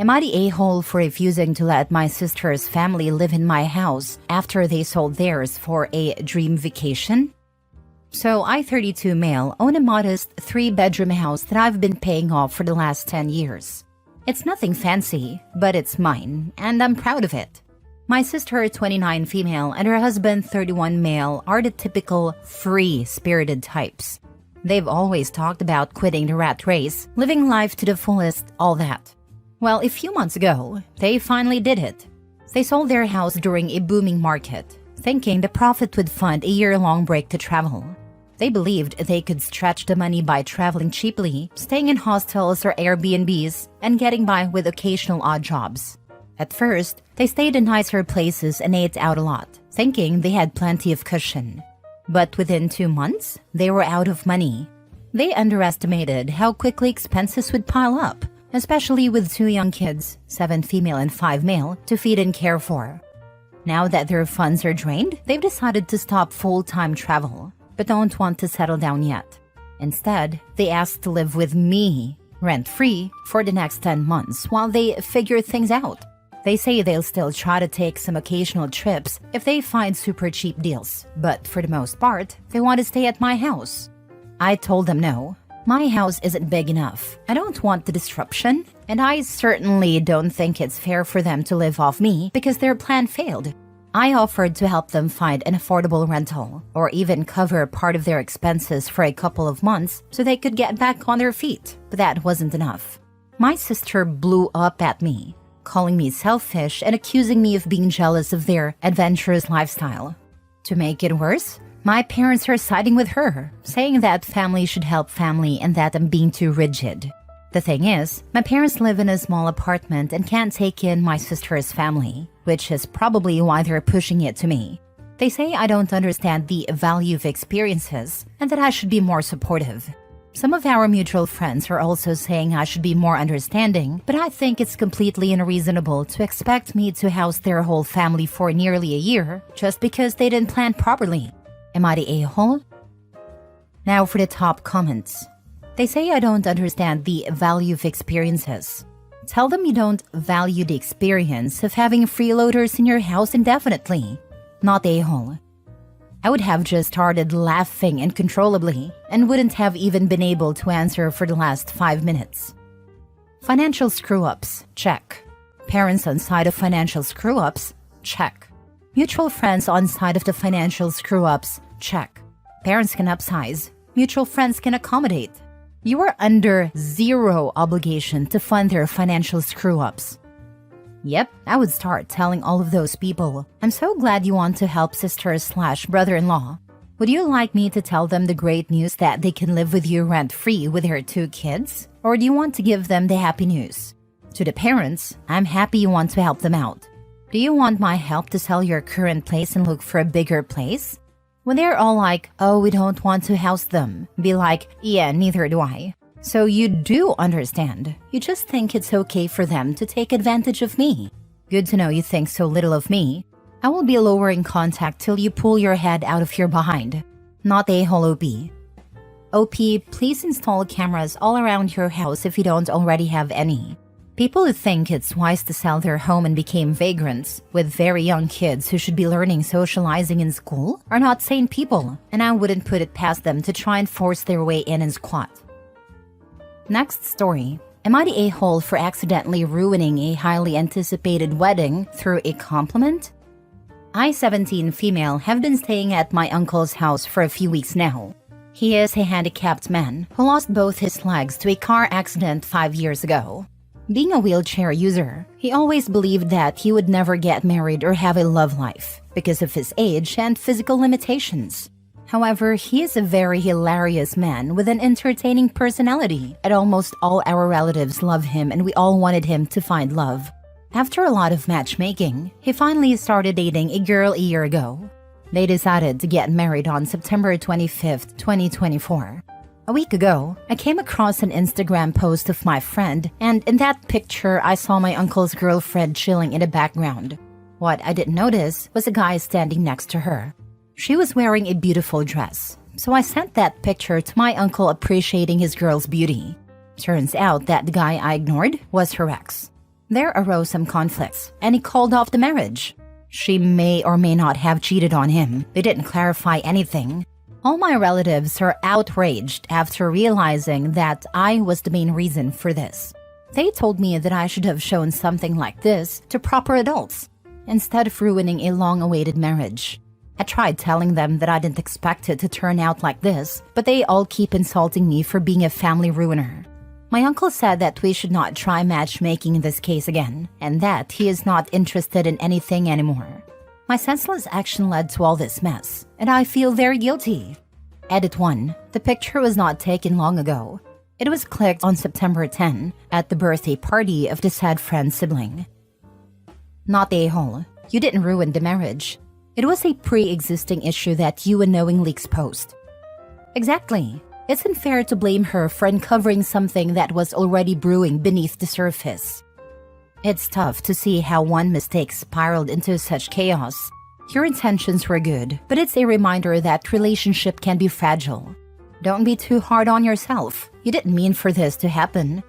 Am I the a-hole for refusing to let my sister's family live in my house after they sold theirs for a dream vacation? So I, 32 male, own a modest 3-bedroom house that I've been paying off for the last 10 years. It's nothing fancy, but it's mine, and I'm proud of it. My sister, 29 female, and her husband, 31 male, are the typical free-spirited types. They've always talked about quitting the rat race, living life to the fullest, all that. Well, a few months ago, they finally did it. They sold their house during a booming market, thinking the profit would fund a year-long break to travel. They believed they could stretch the money by traveling cheaply, staying in hostels or Airbnbs, and getting by with occasional odd jobs. At first, they stayed in nicer places and ate out a lot, thinking they had plenty of cushion. But within 2 months, they were out of money. They underestimated how quickly expenses would pile up, especially with 2 young kids, 7 female and 5 male, to feed and care for. Now that their funds are drained, they've decided to stop full-time travel, but don't want to settle down yet. Instead, they asked to live with me, rent-free, for the next 10 months while they figure things out. They say they'll still try to take some occasional trips if they find super cheap deals, but for the most part, they want to stay at my house. I told them no. My house isn't big enough. I don't want the disruption, and I certainly don't think it's fair for them to live off me because their plan failed. I offered to help them find an affordable rental, or even cover part of their expenses for a couple of months so they could get back on their feet, but that wasn't enough. My sister blew up at me, calling me selfish and accusing me of being jealous of their adventurous lifestyle. To make it worse, my parents are siding with her, saying that family should help family and that I'm being too rigid. The thing is, my parents live in a small apartment and can't take in my sister's family, which is probably why they're pushing it to me. They say I don't understand the value of experiences and that I should be more supportive. Some of our mutual friends are also saying I should be more understanding, but I think it's completely unreasonable to expect me to house their whole family for nearly a year just because they didn't plan properly. Am I the a-hole? Now for the top comments. They say I don't understand the value of experiences. Tell them you don't value the experience of having freeloaders in your house indefinitely. Not a-hole. I would have just started laughing uncontrollably and wouldn't have even been able to answer for the last 5 minutes. Financial screw-ups, check. Parents on side of financial screw-ups, check. Mutual friends on side of the financial screw-ups, check. Parents can upsize. Mutual friends can accommodate. You are under zero obligation to fund their financial screw-ups. Yep, I would start telling all of those people, I'm so glad you want to help sister/brother-in-law. Would you like me to tell them the great news that they can live with you rent-free with their 2 kids? Or do you want to give them the happy news? To the parents, I'm happy you want to help them out. Do you want my help to sell your current place and look for a bigger place? When they're all like, oh, we don't want to house them, be like, yeah, neither do I. So you do understand. You just think it's okay for them to take advantage of me. Good to know you think so little of me. I will be lowering contact till you pull your head out of your behind. Not a-hole OP. OP, please install cameras all around your house if you don't already have any. People who think it's wise to sell their home and become vagrants with very young kids who should be learning socializing in school are not sane people, and I wouldn't put it past them to try and force their way in and squat. Next story. Am I the a-hole for accidentally ruining a highly anticipated wedding through a compliment? I, 17 female, have been staying at my uncle's house for a few weeks now. He is a handicapped man who lost both his legs to a car accident 5 years ago. Being a wheelchair user, he always believed that he would never get married or have a love life because of his age and physical limitations. However, he is a very hilarious man with an entertaining personality, and almost all our relatives love him and we all wanted him to find love. After a lot of matchmaking, he finally started dating a girl a year ago. They decided to get married on September 25th, 2024. A week ago, I came across an Instagram post of my friend, and in that picture, I saw my uncle's girlfriend chilling in the background. What I didn't notice was a guy standing next to her. She was wearing a beautiful dress, so I sent that picture to my uncle appreciating his girl's beauty. Turns out that the guy I ignored was her ex. There arose some conflicts, and he called off the marriage. She may or may not have cheated on him. They didn't clarify anything. All my relatives are outraged after realizing that I was the main reason for this. They told me that I should have shown something like this to proper adults, instead of ruining a long-awaited marriage. I tried telling them that I didn't expect it to turn out like this, but they all keep insulting me for being a family ruiner. My uncle said that we should not try matchmaking in this case again, and that he is not interested in anything anymore. My senseless action led to all this mess, and I feel very guilty. Edit 1. The picture was not taken long ago. It was clicked on September 10 at the birthday party of the sad friend's sibling. Not the a-hole. You didn't ruin the marriage. It was a pre-existing issue that you unknowingly exposed. Exactly. It's unfair to blame her for uncovering something that was already brewing beneath the surface. It's tough to see how one mistake spiraled into such chaos. Your intentions were good, but it's a reminder that relationship can be fragile. Don't be too hard on yourself. You didn't mean for this to happen.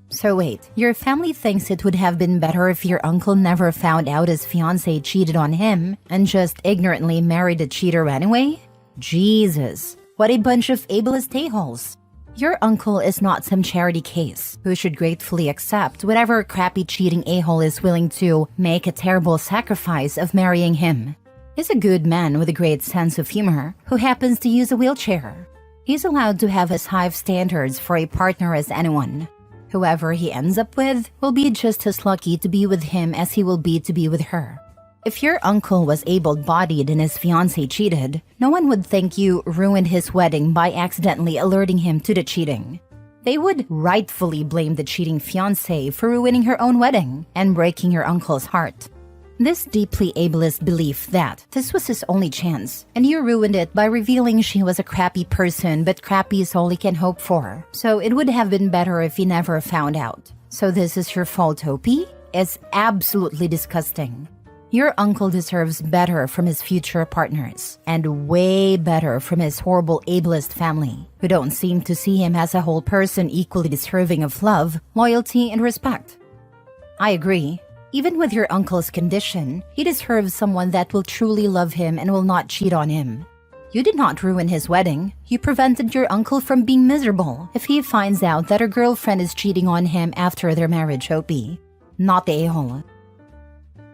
So wait, your family thinks it would have been better if your uncle never found out his fiancée cheated on him and just ignorantly married a cheater anyway? Jesus, what a bunch of ableist a-holes. Your uncle is not some charity case who should gratefully accept whatever crappy cheating a-hole is willing to make a terrible sacrifice of marrying him. He's a good man with a great sense of humor who happens to use a wheelchair. He's allowed to have as high standards for a partner as anyone. Whoever he ends up with will be just as lucky to be with him as he will be to be with her. If your uncle was able-bodied and his fiancée cheated, no one would think you ruined his wedding by accidentally alerting him to the cheating. They would rightfully blame the cheating fiancée for ruining her own wedding and breaking your uncle's heart. This deeply ableist belief that this was his only chance, and you ruined it by revealing she was a crappy person, but crappy is all he can hope for. So it would have been better if he never found out. So this is your fault, Opie? It's absolutely disgusting. Your uncle deserves better from his future partners, and way better from his horrible ableist family, who don't seem to see him as a whole person equally deserving of love, loyalty, and respect. I agree. Even with your uncle's condition, he deserves someone that will truly love him and will not cheat on him. You did not ruin his wedding. You prevented your uncle from being miserable if he finds out that her girlfriend is cheating on him after their marriage, Opie. Not the a-hole.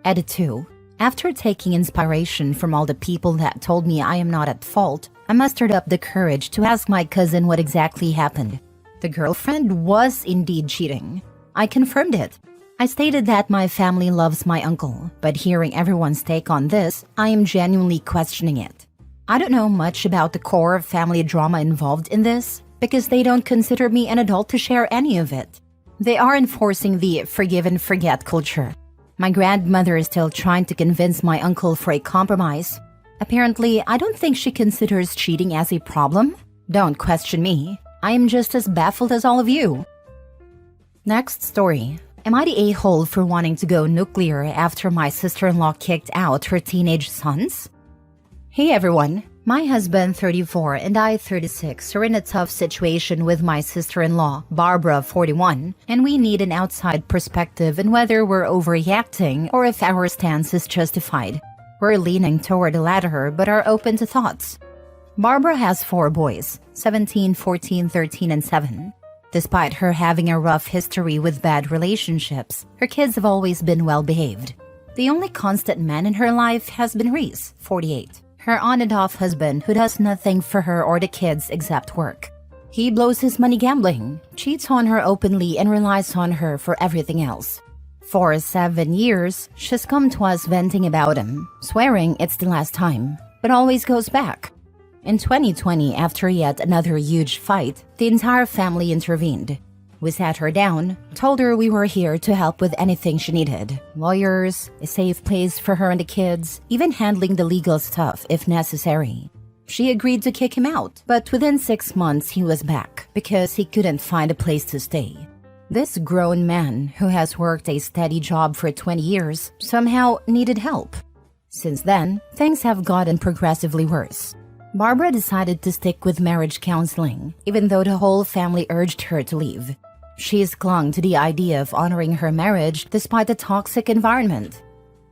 Edit 2. After taking inspiration from all the people that told me I am not at fault, I mustered up the courage to ask my cousin what exactly happened. The girlfriend was indeed cheating. I confirmed it. I stated that my family loves my uncle, but hearing everyone's take on this, I am genuinely questioning it. I don't know much about the core of family drama involved in this, because they don't consider me an adult to share any of it. They are enforcing the forgive and forget culture. My grandmother is still trying to convince my uncle for a compromise. Apparently, I don't think she considers cheating as a problem. Don't question me. I am just as baffled as all of you. Next story. Am I the a-hole for wanting to go nuclear after my sister-in-law kicked out her teenage sons? Hey everyone, my husband 34 and I 36 are in a tough situation with my sister-in-law, Barbara 41, and we need an outside perspective on whether we're overreacting or if our stance is justified. We're leaning toward the latter but are open to thoughts. Barbara has 4 boys, 17, 14, 13, and 7. Despite her having a rough history with bad relationships, her kids have always been well-behaved. The only constant man in her life has been Reese, 48, her on-and-off husband who does nothing for her or the kids except work. He blows his money gambling, cheats on her openly, and relies on her for everything else. For 7 years, she's come to us venting about him, swearing it's the last time, but always goes back. In 2020, after yet another huge fight, the entire family intervened. We sat her down, told her we were here to help with anything she needed. Lawyers, a safe place for her and the kids, even handling the legal stuff if necessary. She agreed to kick him out, but within 6 months he was back because he couldn't find a place to stay. This grown man, who has worked a steady job for 20 years, somehow needed help. Since then, things have gotten progressively worse. Barbara decided to stick with marriage counseling, even though the whole family urged her to leave. She's clung to the idea of honoring her marriage despite the toxic environment.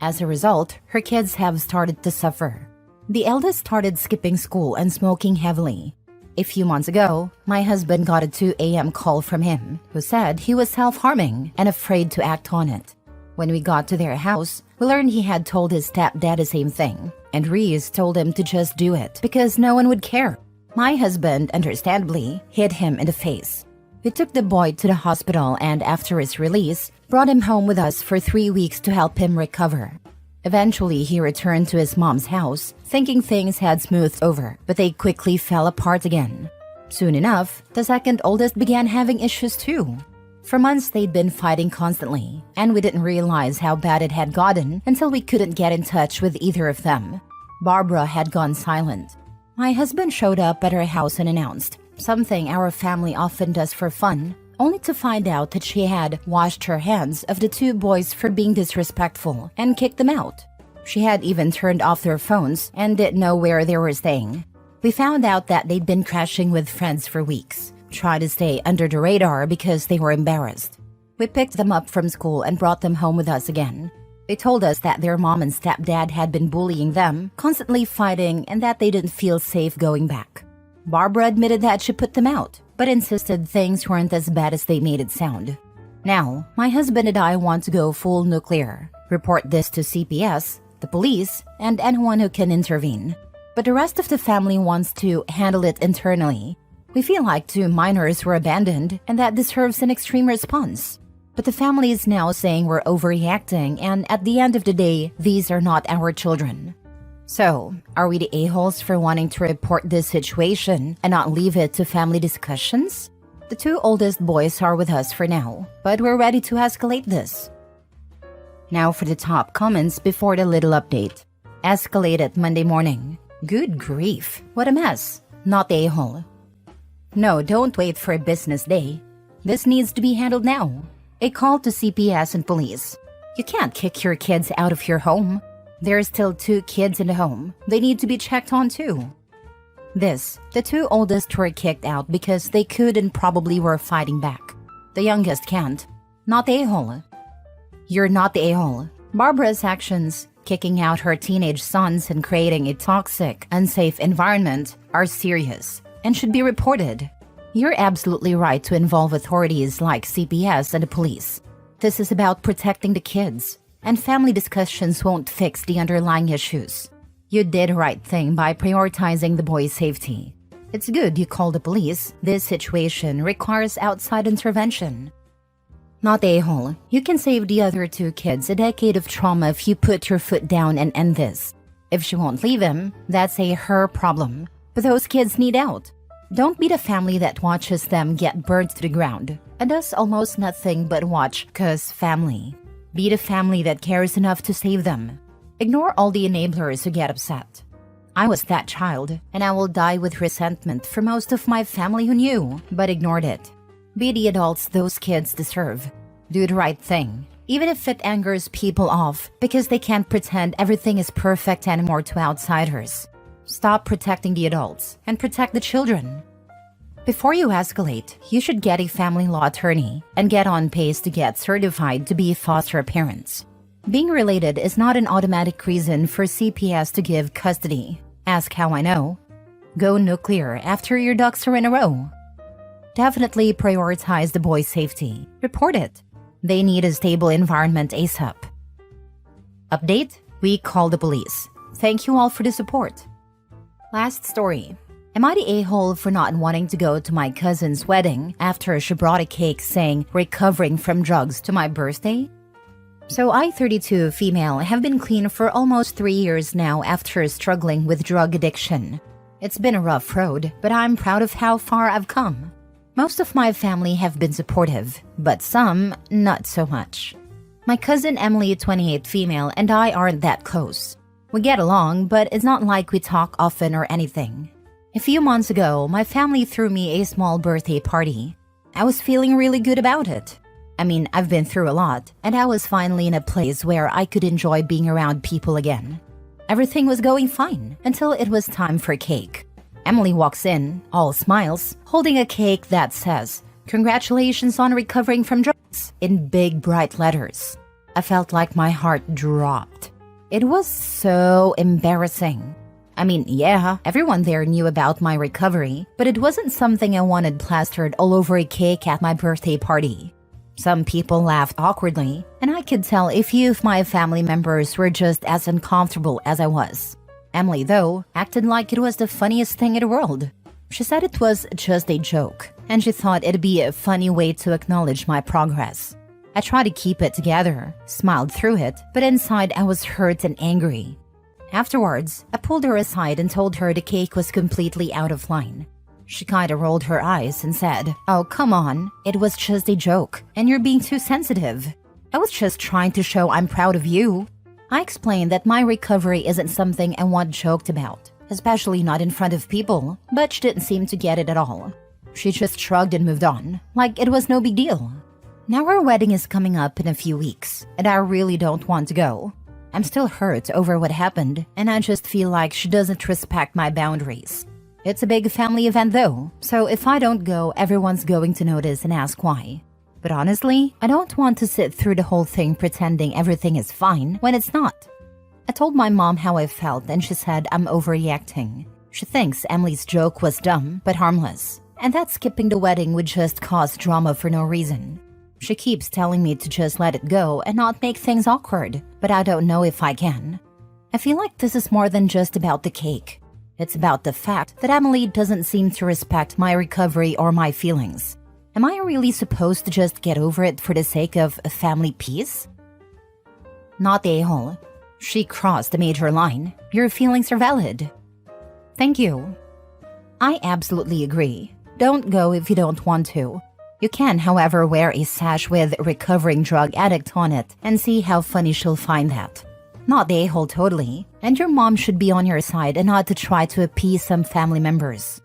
As a result, her kids have started to suffer. The eldest started skipping school and smoking heavily. A few months ago, my husband got a 2 a.m. call from him who said he was self-harming and afraid to act on it. When we got to their house, we learned he had told his stepdad the same thing, and Reese told him to just do it because no one would care. My husband, understandably, hit him in the face. We took the boy to the hospital and after his release, brought him home with us for 3 weeks to help him recover. Eventually, he returned to his mom's house, thinking things had smoothed over, but they quickly fell apart again. Soon enough, the second oldest began having issues too. For months, they'd been fighting constantly, and we didn't realize how bad it had gotten until we couldn't get in touch with either of them. Barbara had gone silent. My husband showed up at her house and announced, something our family often does for fun, only to find out that she had washed her hands of the 2 boys for being disrespectful and kicked them out. She had even turned off their phones and didn't know where they were staying. We found out that they'd been crashing with friends for weeks, tried to stay under the radar because they were embarrassed. We picked them up from school and brought them home with us again. They told us that their mom and stepdad had been bullying them, constantly fighting, and that they didn't feel safe going back. Barbara admitted that she put them out, but insisted things weren't as bad as they made it sound. Now, my husband and I want to go full nuclear, report this to CPS, the police, and anyone who can intervene. But the rest of the family wants to handle it internally. We feel like 2 minors were abandoned, and that deserves an extreme response. But the family is now saying we're overreacting, and at the end of the day, these are not our children. So, are we the a-holes for wanting to report this situation and not leave it to family discussions? The 2 oldest boys are with us for now, but we're ready to escalate this. Now for the top comments before the little update. Escalated Monday morning. Good grief, what a mess. Not the a-hole. No, don't wait for a business day. This needs to be handled now. A call to CPS and police. You can't kick your kids out of your home. There are still 2 kids in the home. They need to be checked on too. The 2 oldest were kicked out because they could and probably were fighting back. The youngest can't. Not the a-hole. You're not the a-hole. Barbara's actions, kicking out her teenage sons and creating a toxic, unsafe environment, are serious and should be reported. You're absolutely right to involve authorities like CPS and the police. This is about protecting the kids, and family discussions won't fix the underlying issues. You did the right thing by prioritizing the boys' safety. It's good you called the police. This situation requires outside intervention. Not the a-hole. You can save the other 2 kids a decade of trauma if you put your foot down and end this. If she won't leave him, that's her problem. But those kids need out. Don't be the family that watches them get burned to the ground and does almost nothing but watch 'cause family. Be the family that cares enough to save them. Ignore all the enablers who get upset. I was that child, and I will die with resentment for most of my family who knew, but ignored it. Be the adults those kids deserve. Do the right thing, even if it angers people off because they can't pretend everything is perfect anymore to outsiders. Stop protecting the adults and protect the children. Before you escalate, you should get a family law attorney and get on pace to get certified to be foster parents. Being related is not an automatic reason for CPS to give custody. Ask how I know. Go nuclear after your ducks are in a row. Definitely prioritize the boys' safety. Report it. They need a stable environment ASAP. Update: we call the police. Thank you all for the support. Last story. Am I the a-hole for not wanting to go to my cousin's wedding after she brought a cake saying recovering from drugs to my birthday? So I, 32 female, have been clean for almost 3 years now after struggling with drug addiction. It's been a rough road, but I'm proud of how far I've come. Most of my family have been supportive, but some not so much. My cousin Emily, 28 female, and I aren't that close. We get along, but it's not like we talk often or anything. A few months ago, my family threw me a small birthday party. I was feeling really good about it. I mean, I've been through a lot, and I was finally in a place where I could enjoy being around people again. Everything was going fine until it was time for cake. Emily walks in, all smiles, holding a cake that says, "Congratulations on recovering from drugs," in big bright letters. I felt like my heart dropped. It was so embarrassing. I mean, yeah, everyone there knew about my recovery, but it wasn't something I wanted plastered all over a cake at my birthday party. Some people laughed awkwardly, and I could tell a few of my family members were just as uncomfortable as I was. Emily, though, acted like it was the funniest thing in the world. She said it was just a joke, and she thought it'd be a funny way to acknowledge my progress. I tried to keep it together, smiled through it, but inside I was hurt and angry. Afterwards, I pulled her aside and told her the cake was completely out of line. She kinda rolled her eyes and said, "Oh, come on, it was just a joke, and you're being too sensitive. I was just trying to show I'm proud of you." I explained that my recovery isn't something I want joked about, especially not in front of people, but she didn't seem to get it at all. She just shrugged and moved on, like it was no big deal. Now our wedding is coming up in a few weeks, and I really don't want to go. I'm still hurt over what happened, and I just feel like she doesn't respect my boundaries. It's a big family event though, so if I don't go, everyone's going to notice and ask why. But honestly, I don't want to sit through the whole thing pretending everything is fine when it's not. I told my mom how I felt, and she said I'm overreacting. She thinks Emily's joke was dumb but harmless, and that skipping the wedding would just cause drama for no reason. She keeps telling me to just let it go and not make things awkward, but I don't know if I can. I feel like this is more than just about the cake. It's about the fact that Emily doesn't seem to respect my recovery or my feelings. Am I really supposed to just get over it for the sake of a family peace? Not the a-hole. She crossed a major line. Your feelings are valid. Thank you. I absolutely agree. Don't go if you don't want to. You can, however, wear a sash with "recovering drug addict" on it and see how funny she'll find that. Not the a-hole totally, and your mom should be on your side and not to try to appease some family members.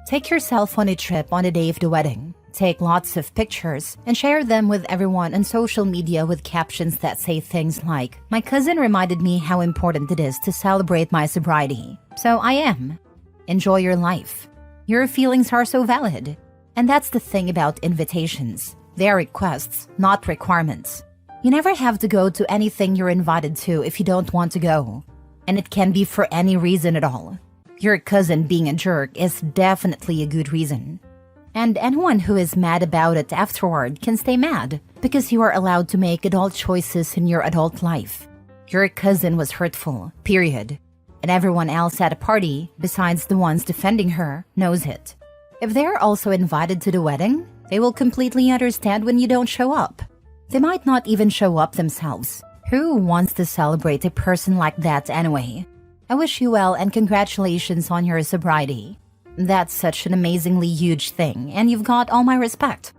Take yourself on a trip on the day of the wedding. Take lots of pictures and share them with everyone on social media with captions that say things like, "My cousin reminded me how important it is to celebrate my sobriety, so I am." Enjoy your life. Your feelings are so valid. And that's the thing about invitations. They are requests, not requirements. You never have to go to anything you're invited to if you don't want to go. And it can be for any reason at all. Your cousin being a jerk is definitely a good reason. And anyone who is mad about it afterward can stay mad, because you are allowed to make adult choices in your adult life. Your cousin was hurtful, period. And everyone else at a party, besides the ones defending her, knows it. If they're also invited to the wedding, they will completely understand when you don't show up. They might not even show up themselves. Who wants to celebrate a person like that anyway? I wish you well and congratulations on your sobriety. That's such an amazingly huge thing, and you've got all my respect.